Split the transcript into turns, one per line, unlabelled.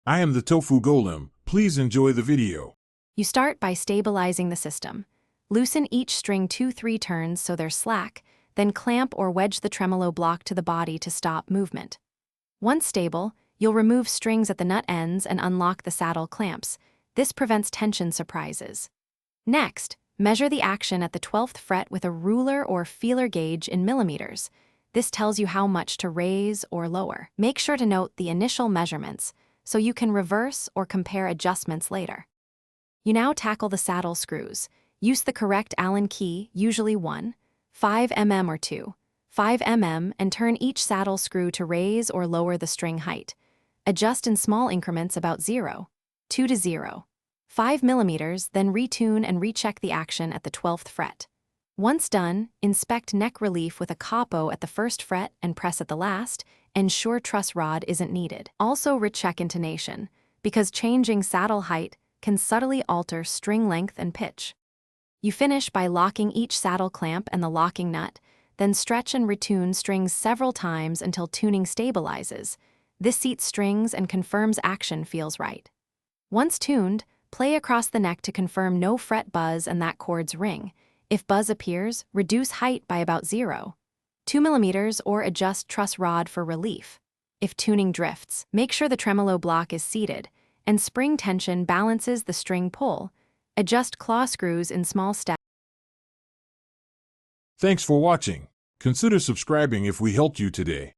I am the Tofu Golem. Please enjoy the video.
You start by stabilizing the system. Loosen each string 2-3 turns so they're slack, then clamp or wedge the tremolo block to the body to stop movement. Once stable, you'll remove strings at the nut ends and unlock the saddle clamps. This prevents tension surprises. Next, measure the action at the 12th fret with a ruler or feeler gauge in millimeters. This tells you how much to raise or lower. Make sure to note the initial measurements so you can reverse or compare adjustments later. You now tackle the saddle screws. Use the correct Allen key, usually 1, 5 mm or 2, 5 mm, and turn each saddle screw to raise or lower the string height. Adjust in small increments about 0, 2 to 0, 5 mm, then retune and recheck the action at the 12th fret. Once done, inspect neck relief with a capo at the 1st fret and press at the last. Ensure truss rod isn't needed. Also recheck intonation, because changing saddle height can subtly alter string length and pitch. You finish by locking each saddle clamp and the locking nut, then stretch and retune strings several times until tuning stabilizes. This seats strings and confirms action feels right. Once tuned, play across the neck to confirm no fret buzz and that chord's ring. If buzz appears, reduce height by about 0, 2 mm, or adjust truss rod for relief. If tuning drifts, make sure the tremolo block is seated and spring tension balances the string pull. Adjust claw screws in small steps.
Thanks for watching. Consider subscribing if we helped you today.